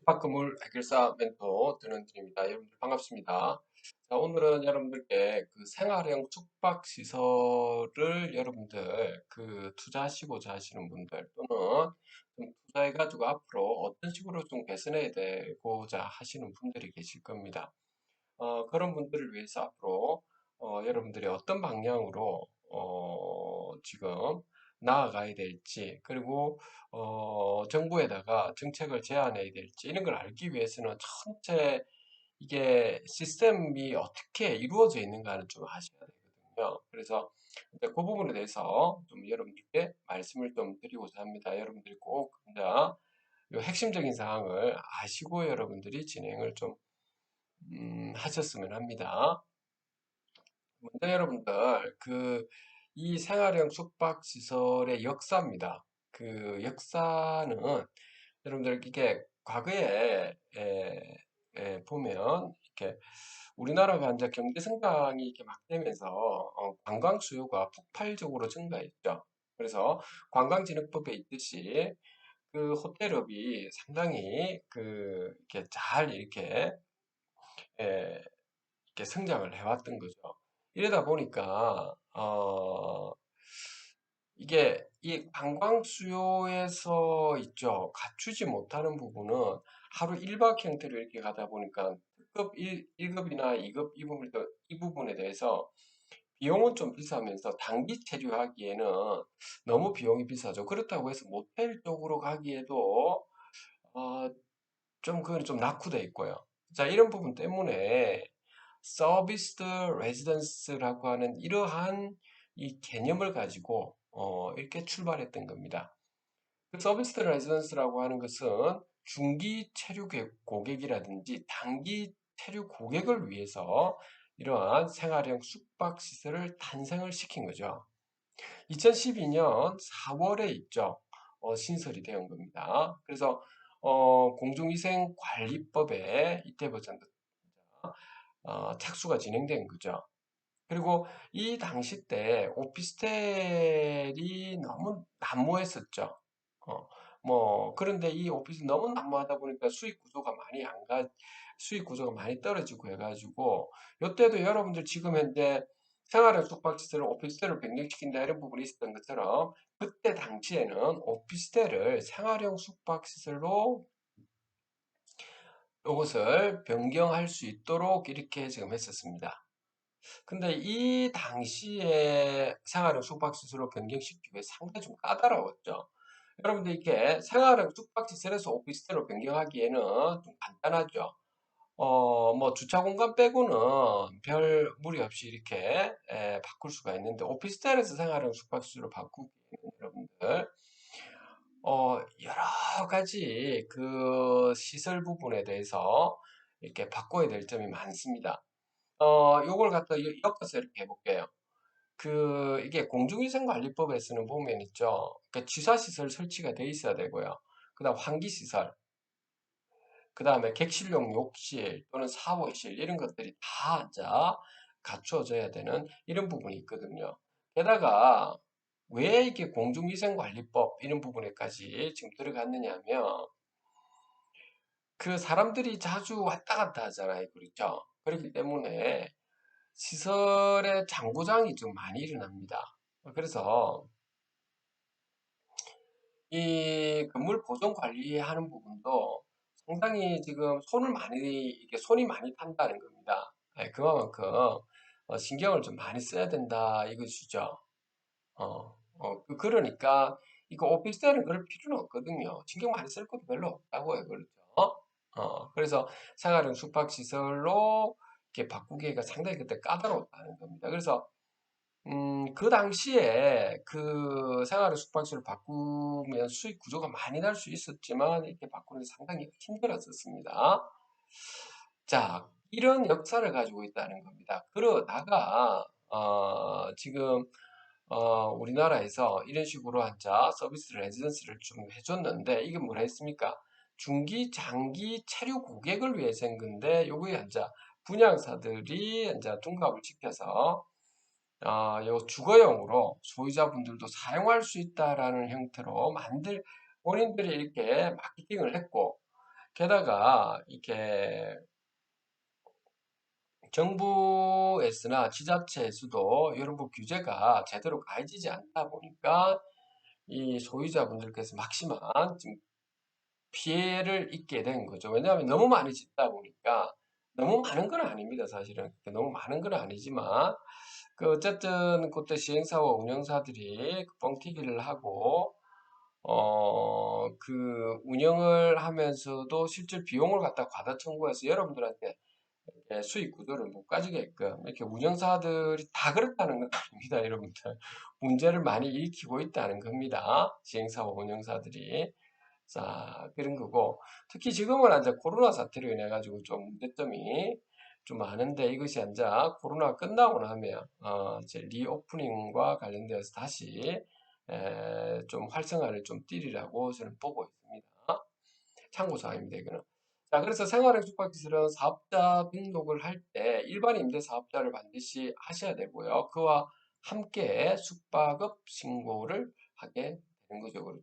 숙박건물 해결사 멘토 드는드립니다. 여러분들 반갑습니다. 자, 오늘은 여러분들께 그 생활형 숙박시설을 여러분들 투자하시고자 하시는 분들 또는 좀 투자해가지고 앞으로 어떤 식으로 좀 개선해야 되고자 하시는 분들이 계실 겁니다. 그런 분들을 위해서 앞으로 여러분들이 어떤 방향으로 지금 나아가야 될지, 그리고 정부에다가 정책을 제안해야 될지 이런 걸 알기 위해서는 전체 이게 시스템이 어떻게 이루어져 있는가를 좀 아셔야 되거든요. 그래서 이제 그 부분에 대해서 좀 여러분들께 말씀을 좀 드리고자 합니다. 여러분들이 꼭 이제 요 핵심적인 사항을 아시고 여러분들이 진행을 좀 하셨으면 합니다. 먼저 여러분들 이 생활형 숙박시설의 역사입니다. 그 역사는 여러분들 이게 과거에 보면 이렇게 우리나라가 이제 경제 성장이 이렇게 막 되면서 관광 수요가 폭발적으로 증가했죠. 그래서 관광진흥법에 있듯이 그 호텔업이 상당히 이렇게 잘 예, 이렇게 성장을 해왔던 거죠. 이러다 보니까 이게 이 관광 수요에서 있죠. 갖추지 못하는 부분은 하루 1박 형태로 이렇게 가다 보니까 특급 1급이나 2급 이 부분에 대해서 비용은 좀 비싸면서 단기 체류하기에는 너무 비용이 비싸죠. 그렇다고 해서 모텔 쪽으로 가기에도 어, 그건 좀 낙후돼 있고요. 자, 이런 부분 때문에 서비스드 레지던스라고 하는 이러한 이 개념을 가지고 이렇게 출발했던 겁니다. 그 서비스드 레지던스라고 하는 것은 중기 체류 고객이라든지 단기 체류 고객을 위해서 이러한 생활형 숙박 시설을 탄생을 시킨 거죠. 2012년 4월에 있죠. 신설이 되온 겁니다. 그래서 공중위생관리법에 이때부터 착수가 진행된 거죠. 그리고 이 당시 때 오피스텔이 너무 난무했었죠. 어, 그런데 이 오피스 너무 난무하다 보니까 수익 구조가 많이 떨어지고 해가지고, 이때도 여러분들 지금 현재 생활형 숙박시설을 오피스텔로 변경시킨다 이런 부분이 있었던 것처럼, 그때 당시에는 오피스텔을 생활형 숙박시설로 이것을 변경할 수 있도록 이렇게 지금 했었습니다. 근데 이 당시에 생활형 숙박시설로 변경시키기 위해 상당히 좀 까다로웠죠. 여러분들 이렇게 생활형 숙박시설에서 오피스텔로 변경하기에는 좀 간단하죠. 주차 공간 빼고는 별 무리 없이 이렇게 바꿀 수가 있는데 오피스텔에서 생활형 숙박시설로 바꾸기에는 여러분들 여러 가지 그 시설 부분에 대해서 이렇게 바꿔야 될 점이 많습니다. 요걸 갖다 엮어서 이렇게 해볼게요. 이게 공중위생관리법에서는 보면 있죠. 취사시설 설치가 돼 있어야 되고요. 그 다음 환기시설, 그 다음에 객실용 욕실 또는 샤워실, 이런 것들이 다 갖추어져야 되는 이런 부분이 있거든요. 게다가 왜 이게 공중위생관리법 이런 부분에까지 지금 들어갔느냐 하면 그 사람들이 자주 왔다 갔다 하잖아요. 그렇죠? 그렇기 때문에 시설의 장부장이 좀 많이 일어납니다. 그래서 이 건물 보존 관리하는 부분도 상당히 지금 이게 손이 많이 탄다는 겁니다. 그만큼 신경을 좀 많이 써야 된다 이것이죠. 그러니까 이거 오피스텔은 그럴 필요는 없거든요. 신경 많이 쓸 것도 별로 없다고요. 그렇죠? 그래서 생활형 숙박시설로 이렇게 바꾸기가 상당히 그때 까다로웠다는 겁니다. 그래서 그 당시에 그 생활의 숙박시를 바꾸면 수익 구조가 많이 날 수 있었지만 이렇게 바꾸는 게 상당히 힘들었었습니다. 자, 이런 역사를 가지고 있다는 겁니다. 그러다가 지금 우리나라에서 이런 식으로 한자 서비스 레지던스를 좀 해줬는데 이게 뭐라 했습니까? 중기, 장기 체류 고객을 위해서 한 건데 요거에 한자 분양사들이 이제 둔갑을 지켜서 요 주거용으로 소유자분들도 사용할 수 있다라는 형태로 본인들이 이렇게 마케팅을 했고, 게다가 이렇게 정부에서나 지자체에서도 이런 뭐 규제가 제대로 가해지지 않다 보니까 이 소유자분들께서 막심한 좀 피해를 입게 된 거죠. 왜냐하면 너무 많이 짓다 보니까 너무 많은 건 아닙니다. 사실은 너무 많은 건 아니지만 그 어쨌든 그때 시행사와 운영사들이 그 뻥튀기를 하고 그 운영을 하면서도 실질 비용을 갖다 과다 청구해서 여러분들한테 수익 구조를 못 가지게끔 이렇게 운영사들이 다 그렇다는 건 아닙니다, 여러분들. 문제를 많이 일으키고 있다는 겁니다. 시행사와 운영사들이. 자, 그런 거고. 특히 지금은 이제 코로나 사태로 인해 가지고 좀 문제점이 좀 많은데 이것이 이제 코로나가 끝나고 나면 이제 리오프닝과 관련되어서 다시 좀 활성화를 좀 띠리라고 저는 보고 있습니다. 참고사항입니다, 이거는. 자, 그래서 생활형 숙박시설은 사업자 등록을 할 때 일반 임대 사업자를 반드시 하셔야 되고요. 그와 함께 숙박업 신고를 하게 되는 거죠. 그렇죠.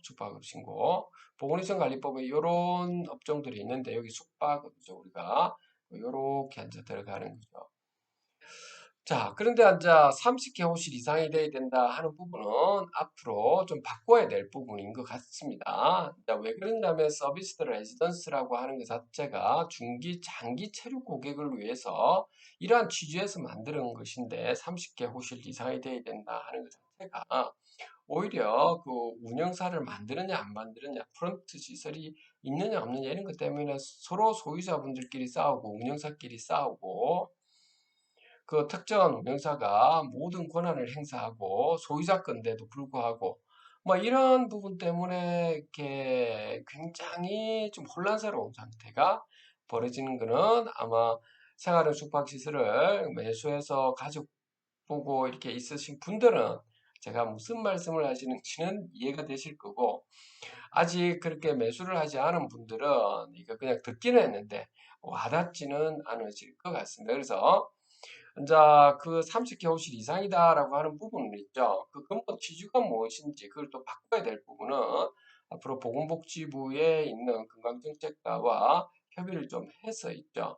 숙박업 신고. 보건위생관리법에 이런 업종들이 있는데 여기 숙박업이죠. 우리가 이렇게 앉아 들어가는 거죠. 자, 그런데 앉아 30개호실 이상이 돼야 된다 하는 부분은 앞으로 좀 바꿔야 될 부분인 것 같습니다. 자, 왜 그러냐면 서비스 레지던스라고 하는 것 자체가 중기, 장기 체류 고객을 위해서 이러한 취지에서 만드는 것인데 30개호실 이상이 돼야 된다 하는 것 자체가 오히려 그 운영사를 만드느냐 안 만드느냐 프런트 시설이 있느냐 없느냐 이런 것 때문에 서로 소유자분들끼리 싸우고 운영사끼리 싸우고 그 특정한 운영사가 모든 권한을 행사하고 소유자건데도 불구하고 뭐 이런 부분 때문에 이렇게 굉장히 좀 혼란스러운 상태가 벌어지는 거는 아마 생활형 숙박시설을 매수해서 가족 보고 이렇게 있으신 분들은 제가 무슨 말씀을 하시는지는 이해가 되실 거고 아직 그렇게 매수를 하지 않은 분들은 이거 그냥 듣기는 했는데 와닿지는 않으실 것 같습니다. 그래서 이제 그 30개월실 이상이다라고 하는 부분은 있죠. 그 근본 취지가 무엇인지 그걸 또 바꿔야 될 부분은 앞으로 보건복지부에 있는 건강정책과와 협의를 좀 해서 있죠.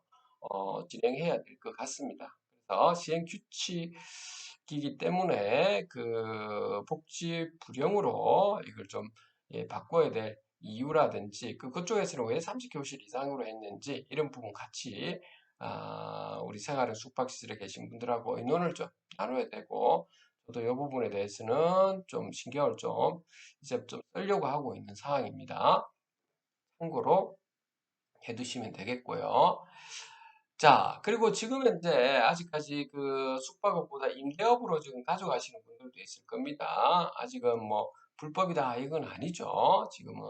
진행해야 될 것 같습니다. 그래서 시행 규칙이기 때문에 그 복지 불용으로 이걸 좀 바꿔야 될 이유라든지 그쪽에서는 왜 30교실 이상으로 했는지 이런 부분 같이 우리 생활은 숙박시설에 계신 분들하고 의논을 좀 나눠야 되고, 저도 이 부분에 대해서는 좀 신경을 좀 이제 좀 쓰려고 하고 있는 상황입니다. 참고로 해두시면 되겠고요. 자, 그리고 지금 현재 아직까지 그 숙박업보다 임대업으로 지금 가져가시는 분들도 있을 겁니다. 아직은 뭐 불법이다 이건 아니죠. 지금은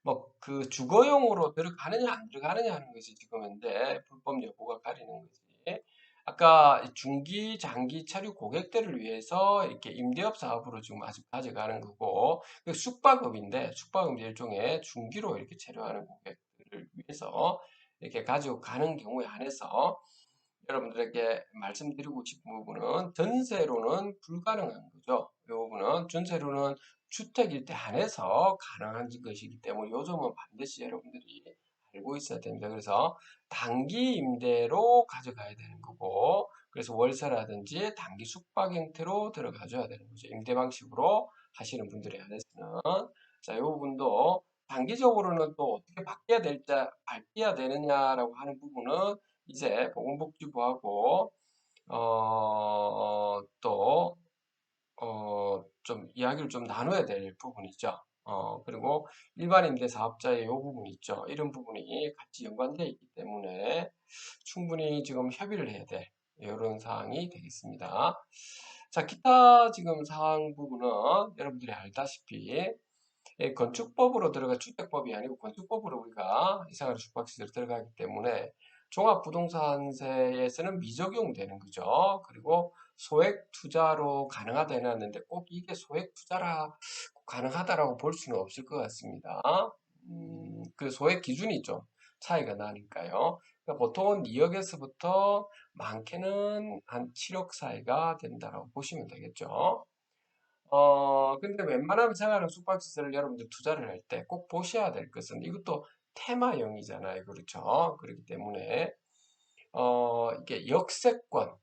뭐 그 주거용으로 들어가느냐 안 들어가느냐 하는 것이 지금 현재 불법 여부가 가리는 거지. 아까 중기, 장기 체류 고객들을 위해서 이렇게 임대업 사업으로 지금 아직 가져가는 거고 그 숙박업인데 숙박업 일종의 중기로 이렇게 체류하는 고객들을 위해서 이렇게 가지고 가는 경우에 한해서 여러분들에게 말씀드리고 싶은 부분은 전세로는 불가능한 거죠. 이 부분은 전세로는 주택일 때 한해서 가능한 것이기 때문에 요즘은 반드시 여러분들이 알고 있어야 됩니다. 그래서 단기 임대로 가져가야 되는 거고 그래서 월세라든지 단기 숙박 형태로 들어가 줘야 되는 거죠. 임대 방식으로 하시는 분들에 한해서는 자, 이 부분도 단기적으로는 또 어떻게 바뀌어야 되느냐라고 하는 부분은 이제 보건복지부하고 또 좀 이야기를 좀 나눠야 될 부분이죠. 그리고 일반 임대 사업자의 이 부분이 있죠. 이런 부분이 같이 연관되어 있기 때문에 충분히 지금 협의를 해야 될 이런 사항이 되겠습니다. 자, 기타 지금 사항 부분은 여러분들이 알다시피 건축법으로 들어가 주택법이 아니고 건축법으로 우리가 이상한 숙박시설 들어가기 때문에 종합부동산세에서는 미적용되는 거죠. 그리고 소액 투자로 가능하다 해놨는데 꼭 이게 소액 투자라 가능하다라고 볼 수는 없을 것 같습니다. 그 소액 기준이 좀 차이가 나니까요. 그러니까 보통은 2억에서부터 많게는 한 7억 사이가 된다라고 보시면 되겠죠. 근데 웬만하면 생활은 숙박시설을 여러분들 투자를 할 때 꼭 보셔야 될 것은 이것도 테마형이잖아요. 그렇죠? 그렇기 때문에 이게 역세권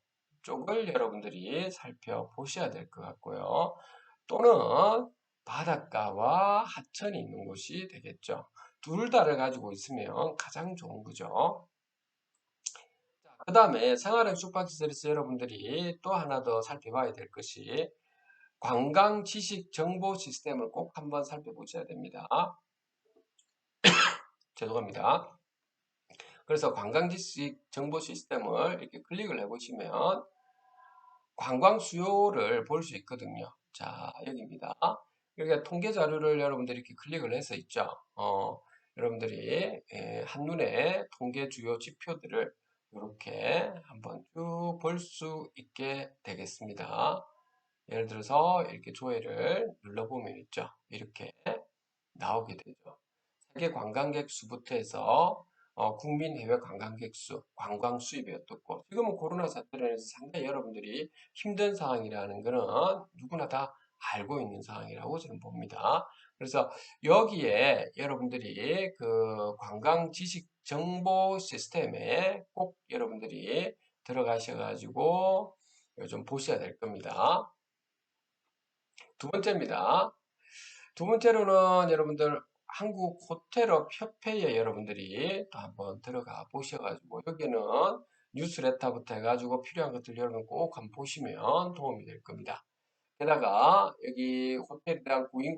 쪽을 여러분들이 살펴보셔야 될 것 같고요. 또는 바닷가와 하천이 있는 곳이 되겠죠. 둘 다를 가지고 있으면 가장 좋은 거죠. 그 다음에 생활형 숙박시설에서 여러분들이 또 하나 더 살펴봐야 될 것이 관광 지식 정보 시스템을 꼭 한번 살펴보셔야 됩니다. 죄송합니다. 그래서 관광 지식 정보 시스템을 이렇게 클릭을 해보시면 관광 수요를 볼 수 있거든요. 자, 여기입니다. 여기가 통계 자료를 여러분들이 이렇게 클릭을 해서 있죠. 여러분들이 한눈에 통계 주요 지표들을 이렇게 한번 쭉 볼 수 있게 되겠습니다. 예를 들어서 이렇게 조회를 눌러보면 있죠. 이렇게 나오게 되죠. 세계 관광객 수부터 해서 국민 해외 관광객 수, 관광 수입이 어떻고 지금은 코로나 사태로 인해서 상당히 여러분들이 힘든 상황이라는 것은 누구나 다 알고 있는 상황이라고 저는 봅니다. 그래서 여기에 여러분들이 그 관광 지식 정보 시스템에 꼭 여러분들이 들어가셔가지고 좀 보셔야 될 겁니다. 두 번째입니다. 두 번째로는 여러분들 한국 호텔업 협회에 여러분들이 또 한번 들어가 보셔가지고 여기는 뉴스레터부터 해가지고 필요한 것들 여러분 꼭 한번 보시면 도움이 될 겁니다. 게다가 여기 호텔에 대한 구인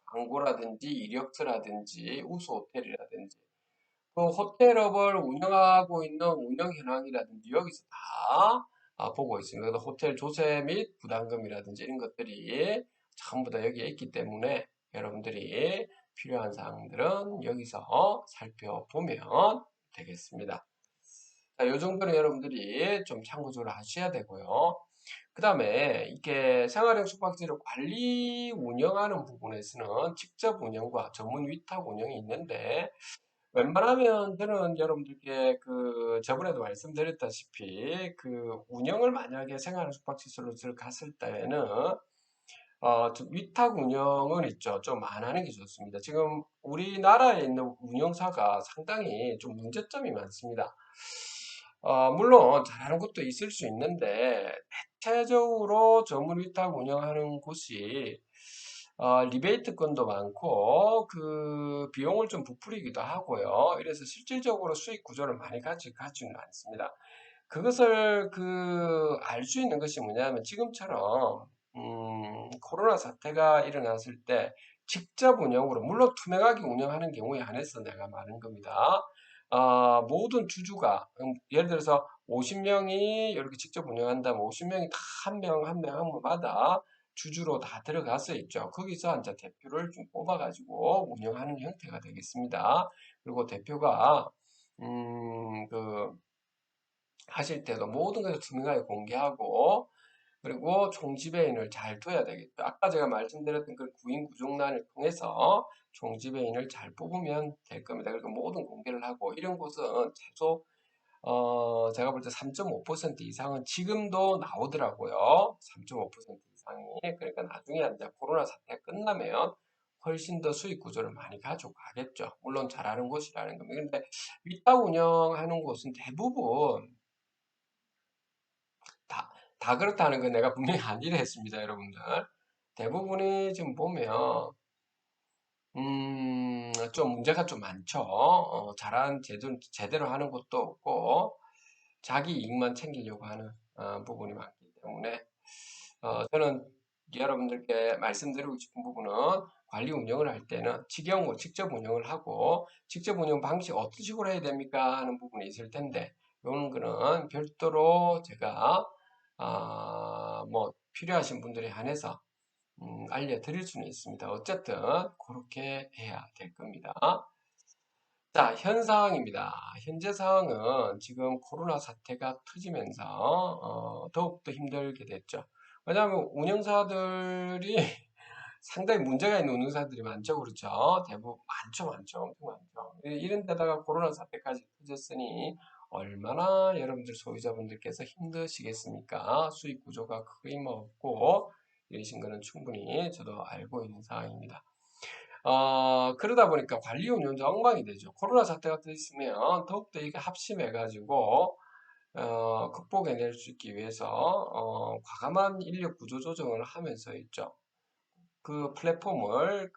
광고라든지 이력서라든지 우수 호텔이라든지 그 호텔업을 운영하고 있는 운영 현황이라든지 여기서 다 보고 있습니다. 그래서 호텔 조세 및 부담금이라든지 이런 것들이 전부 다 여기에 있기 때문에 여러분들이 필요한 사항들은 여기서 살펴보면 되겠습니다. 자, 이 정도는 여러분들이 좀 참고적으로 하셔야 되고요. 그 다음에 이게 생활형 숙박지를 관리 운영하는 부분에서는 직접 운영과 전문 위탁 운영이 있는데 웬만하면 저는 여러분들께 그 저번에도 말씀드렸다시피 그 운영을 만약에 생활 숙박시설로 갔을 때에는 좀 위탁 운영은 있죠. 좀 안 하는 게 좋습니다. 지금 우리나라에 있는 운영사가 상당히 좀 문제점이 많습니다. 물론 잘하는 곳도 있을 수 있는데 대체적으로 전문 위탁 운영하는 곳이 리베이트권도 많고 그 비용을 좀 부풀리기도 하고요. 이래서 실질적으로 수익 구조를 많이 가지는 않습니다. 그것을 알 수 있는 것이 뭐냐면 지금처럼 코로나 사태가 일어났을 때 직접 운영으로 물론 투명하게 운영하는 경우에 한해서 내가 말한 겁니다. 모든 주주가 예를 들어서 50명이 이렇게 직접 운영한다면 50명이 다 한 명 한 명 한 명마다 주주로 다 들어가서 있죠. 거기서 이제 대표를 좀 뽑아가지고 운영하는 형태가 되겠습니다. 그리고 대표가 그 하실 때도 모든 것을 투명하게 공개하고 그리고 총지배인을 잘 둬야 되겠죠. 아까 제가 말씀드렸던 그 구인 구족란을 통해서 총지배인을 잘 뽑으면 될 겁니다. 그리고 모든 공개를 하고 이런 곳은 최소 제가 볼 때 3.5% 이상은 지금도 나오더라고요. 3.5% 이상이. 그러니까 나중에 이제 코로나 사태가 끝나면 훨씬 더 수익 구조를 많이 가져가겠죠. 물론 잘하는 곳이라는 겁니다. 그런데 위탁 운영하는 곳은 대부분 다 그렇다는 건 내가 분명히 아니라 했습니다, 여러분들. 대부분이 지금 보면, 좀 문제가 좀 많죠. 제대로 하는 것도 없고, 자기 이익만 챙기려고 하는 부분이 많기 때문에, 저는 여러분들께 말씀드리고 싶은 부분은 관리 운영을 할 때는 직접 운영을 하고, 직접 운영 방식 어떤 식으로 해야 됩니까? 하는 부분이 있을 텐데, 이런 거는 별도로 제가 뭐 필요하신 분들에 한해서 알려드릴 수는 있습니다. 어쨌든 그렇게 해야 될 겁니다. 자, 현 상황입니다. 현재 상황은 지금 코로나 사태가 터지면서 더욱더 힘들게 됐죠. 왜냐하면 운영사들이 상당히 문제가 있는 운영사들이 많죠, 그렇죠? 대부분 많죠, 엄청 많죠. 이런 데다가 코로나 사태까지 터졌으니 얼마나 여러분들 소유자분들께서 힘드시겠습니까? 수익 구조가 거의 뭐 없고 이러신 거는 충분히 저도 알고 있는 상황입니다. 그러다 보니까 관리 운영도 엉망이 되죠. 코로나 사태가 또 있으면 더욱더 이게 합심해가지고, 극복해낼 수 있기 위해서, 과감한 인력 구조 조정을 하면서 있죠. 그 플랫폼을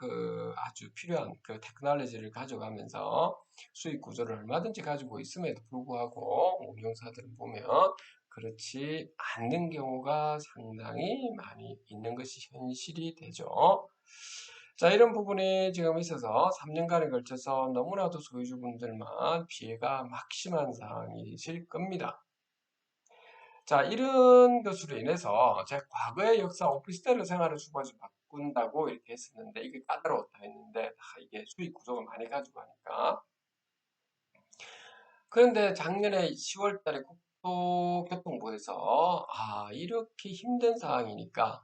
아주 필요한 그 테크놀로지를 가져가면서 수익 구조를 얼마든지 가지고 있음에도 불구하고 운영사들은 보면 그렇지 않는 경우가 상당히 많이 있는 것이 현실이 되죠. 자, 이런 부분이 지금 있어서 3년간에 걸쳐서 너무나도 소유주분들만 피해가 막심한 상황이실 겁니다. 자, 이런 것으로 인해서 제가 과거의 역사 오피스텔로 생활을 수반을 바꾼다고 이렇게 했었는데 이게 까다로웠다 했는데 다 이게 수익 구조가 많이 가지고 하니까. 그런데 작년에 10월 달에 국토교통부에서 이렇게 힘든 상황이니까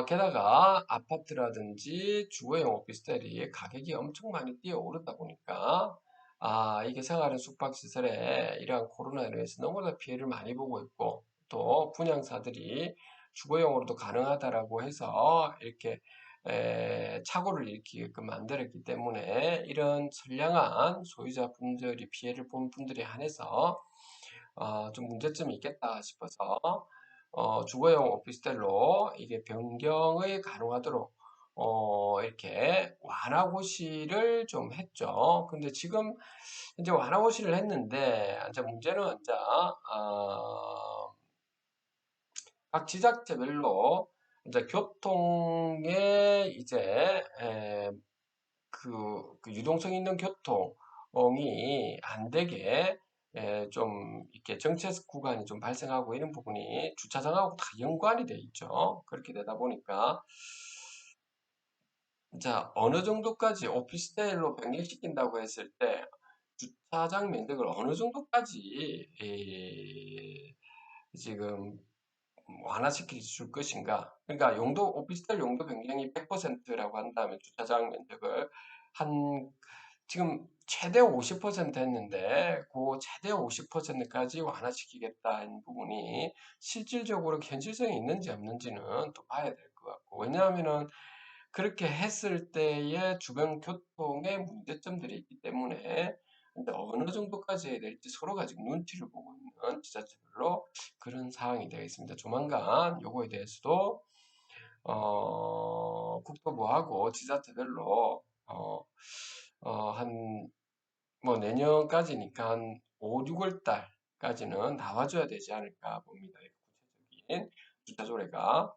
게다가 아파트라든지 주거용 오피스텔이 가격이 엄청 많이 뛰어오르다 보니까 이게 생활은 숙박시설에 이러한 코로나로 인해서 너무나 피해를 많이 보고 있고 또 분양사들이 주거용으로도 가능하다라고 해서 이렇게 착오를 일으키게끔 만들었기 때문에 이런 선량한 소유자분들이 피해를 본 분들에 한해서 좀 문제점이 있겠다 싶어서 주거용 오피스텔로 이게 변경을 가능하도록 이렇게 완화고시를 좀 했죠. 근데 지금 이제 완화고시를 했는데 이제 문제는 이제 각 지자체별로 이제 교통에 이제 그 유동성 있는 교통이 안 되게 좀 이렇게 정체 구간이 좀 발생하고 이런 부분이 주차장하고 다 연관이 돼 있죠. 그렇게 되다 보니까 자, 어느 정도까지 오피스텔로 변경시킨다고 했을 때 주차장 면적을 어느 정도까지 지금 완화시켜 줄 것인가? 그러니까 오피스텔 용도 변경이 100%라고 한다면 주차장 면적을 한, 지금 최대 50% 했는데, 그 최대 50%까지 완화시키겠다는 부분이 실질적으로 현실성이 있는지 없는지는 또 봐야 될 것 같고, 왜냐하면은 그렇게 했을 때의 주변 교통에 문제점들이 있기 때문에 근데 어느 정도까지 해야 될지 서로가 지금 눈치를 보고 있는 지자체별로 그런 상황이 되겠습니다. 조만간 요거에 대해서도 국토부하고 지자체별로 한 뭐 내년까지니까 한 5, 6월 달까지는 나와줘야 되지 않을까 봅니다. 구체적인 주차 조례가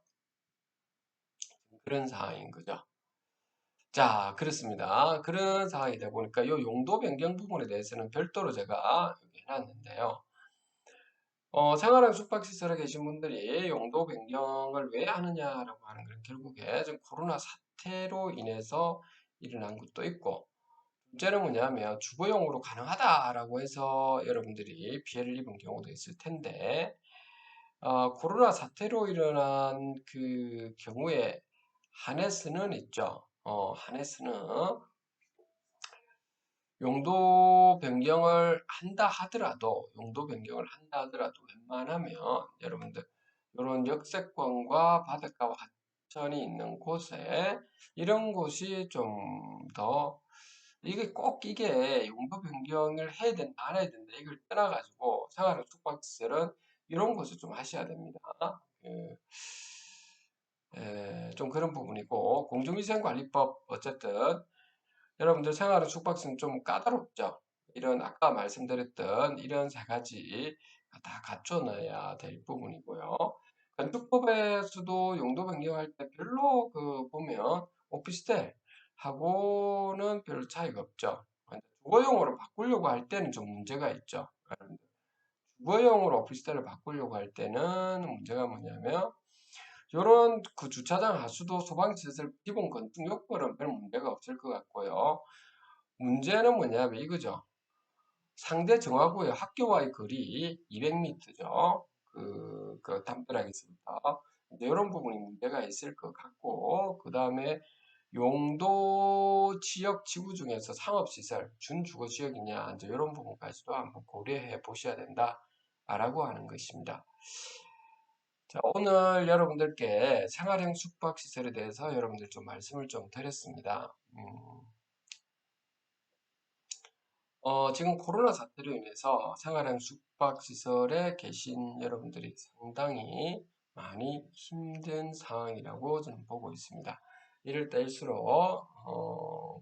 그런 상황인 거죠. 자, 그렇습니다. 그런 상황이 되다 보니까 이 용도 변경 부분에 대해서는 별도로 제가 여기 해놨는데요. 생활형 숙박시설에 계신 분들이 용도 변경을 왜 하느냐라고 하는 건 결국에 지금 코로나 사태로 인해서 일어난 것도 있고, 둘째는 뭐냐면 주거용으로 가능하다라고 해서 여러분들이 피해를 입은 경우도 있을 텐데, 코로나 사태로 일어난 그 경우에 한해서는 있죠. 한해서는 용도 변경을 한다 하더라도 웬만하면 여러분들 이런 역세권과 바닷가와 하천이 있는 곳에 이런 곳이 좀 더 이게 꼭 이게 용도 변경을 해야 된다 안 해야 된다 이걸 떠나가지고 생활형 숙박시설은 이런 곳을 좀 하셔야 됩니다. 그, 좀 그런 부분이고 공중위생관리법 어쨌든 여러분들 생활은 숙박시는 좀 까다롭죠. 이런 아까 말씀드렸던 이런 세 가지 다 갖춰놔야 될 부분이고요. 건축법에서도 용도 변경할 때 별로 보면 오피스텔 하고는 별 차이가 없죠. 주거용으로 바꾸려고 할 때는 좀 문제가 있죠. 주거용으로 오피스텔을 바꾸려고 할 때는 문제가 뭐냐면 요런 그 주차장 하수도 소방시설 기본 건축 요건은 별 문제가 없을 것 같고요. 문제는 뭐냐면 이거죠. 상대 정화구의 학교와의 거리 200m죠. 담벼락에서부터. 이런 부분이 문제가 있을 것 같고, 그 다음에 용도 지역 지구 중에서 상업시설, 준주거 지역이냐, 이제 이런 부분까지도 한번 고려해 보셔야 된다라고 하는 것입니다. 자, 오늘 여러분들께 생활형 숙박시설에 대해서 여러분들 좀 말씀을 좀 드렸습니다. 음, 지금 코로나 사태로 인해서 생활형 숙박시설에 계신 여러분들이 상당히 많이 힘든 상황이라고 저는 보고 있습니다. 이럴 때일수록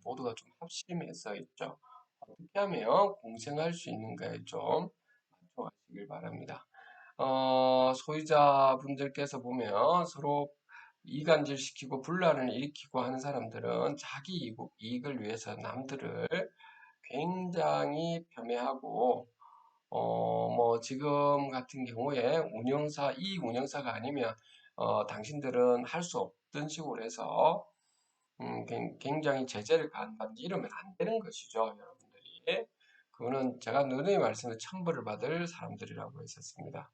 모두가 좀 합심해서 있죠. 어떻게 하면 공생할 수 있는가에 좀 집중하시길 바랍니다. 소유자분들께서 보면 서로 이간질 시키고 분란을 일으키고 하는 사람들은 자기 이익을 위해서 남들을 굉장히 폄훼하고, 뭐, 지금 같은 경우에 이 운영사가 아니면, 당신들은 할 수 없던 식으로 해서, 굉장히 제재를 가한다든지 이러면 안 되는 것이죠, 여러분들이. 그거는 제가 누누이 말씀에 천벌을 받을 사람들이라고 했었습니다.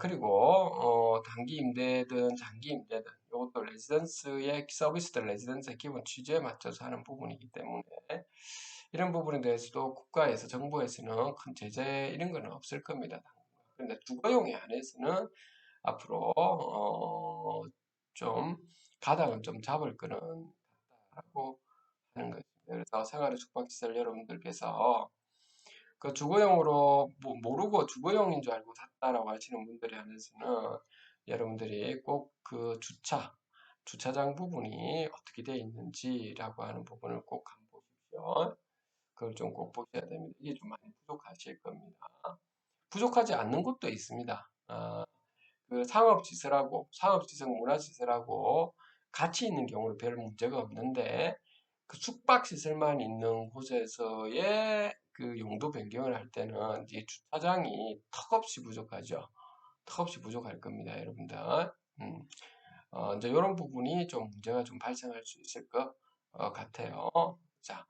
그리고, 단기 임대든 장기 임대든 이것도 레지던스의 서비스들 레지던스의 기본 취지에 맞춰서 하는 부분이기 때문에 이런 부분에 대해서도 국가에서 정부에서는 큰 제재 이런 거는 없을 겁니다. 그런데 주거용에 한해서는 앞으로 좀 가닥은 좀 잡을 거는 같다라고 하는 것입니다. 그래서 생활의 숙박시설 여러분들께서 그 주거용으로 모르고 주거용인 줄 알고 샀다라고 하시는 분들에 한해서는 여러분들이 꼭 그 주차장 부분이 어떻게 되어 있는지라고 하는 부분을 꼭 한번 보십시오. 그걸 좀 꼭 보셔야 됩니다. 이게 좀 많이 부족하실 겁니다. 부족하지 않는 곳도 있습니다. 그 상업시설, 문화시설하고 같이 있는 경우는 별 문제가 없는데 그 숙박시설만 있는 곳에서의 그 용도 변경을 할 때는 이제 주차장이 턱없이 부족하죠. 턱없이 부족할 겁니다, 여러분들. 음, 이제 이런 부분이 좀 문제가 좀 발생할 수 있을 것 같아요. 자,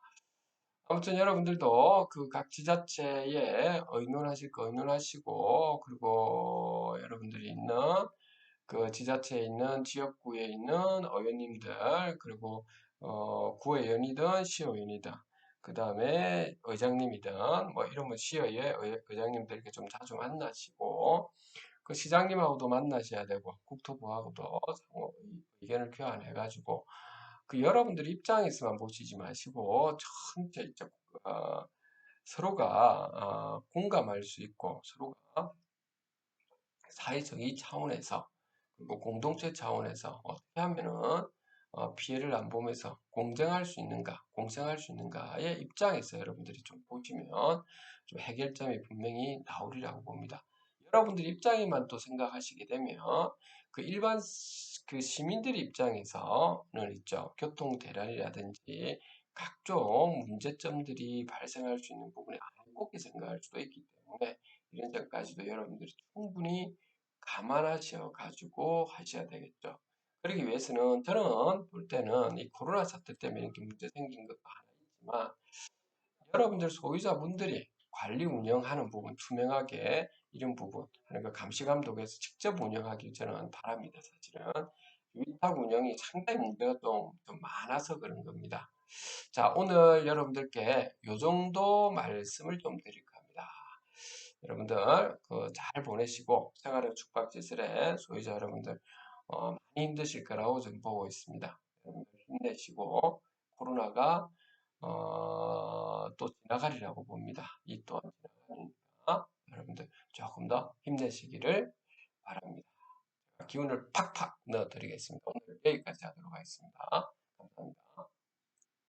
아무튼 여러분들도 그 각 지자체에 의논하실 거 의논하시고, 그리고 여러분들이 있는 그 지자체에 있는 지역구에 있는 의원님들, 그리고 구의원이든 시의원이든, 그 다음에 의장님이든, 뭐 이러면 시의회 의장님들 이렇게 좀 자주 만나시고, 그 시장님하고도 만나셔야 되고, 국토부하고도 상호 의견을 교환해가지고, 그 여러분들 입장에서만 보시지 마시고, 전체적, 서로가 공감할 수 있고, 서로가 사회적 이 차원에서 그리고 공동체 차원에서 어떻게 하면은 피해를 안 보면서 공생할 수 있는가의 입장에서 여러분들이 좀 보시면 좀 해결점이 분명히 나오리라고 봅니다. 여러분들 입장에만 또 생각하시게 되면 그 일반 그 시민들 입장에서는 있죠. 교통 대란이라든지 각종 문제점들이 발생할 수 있는 부분에 안 곱게 생각할 수도 있기 때문에 이런 점까지도 여러분들이 충분히 감안하셔 가지고 하셔야 되겠죠. 그러기 위해서는 저는 볼 때는 이 코로나 사태 때문에 이렇게 문제 생긴 것도 하나 있지만 여러분들 소유자분들이 관리 운영하는 부분 투명하게 이런 부분 하는 거 감시 감독에서 직접 운영하기 저는 바랍니다. 사실은 위탁 운영이 상당히 문제가 좀 많아서 그런 겁니다. 자, 오늘 여러분들께 이 정도 말씀을 좀 드릴 겁니다. 여러분들 잘 보내시고 생활의 숙박시설에 소유자 여러분들 많이 힘드실 거라고 저는 보고 있습니다. 여러분들 힘내시고 코로나가 또 지나가리라고 봅니다. 이 또한 지나가니까 여러분들 조금 더 힘내시기를 바랍니다. 기운을 팍팍 넣어드리겠습니다. 오늘 여기까지 하도록 하겠습니다. 감사합니다.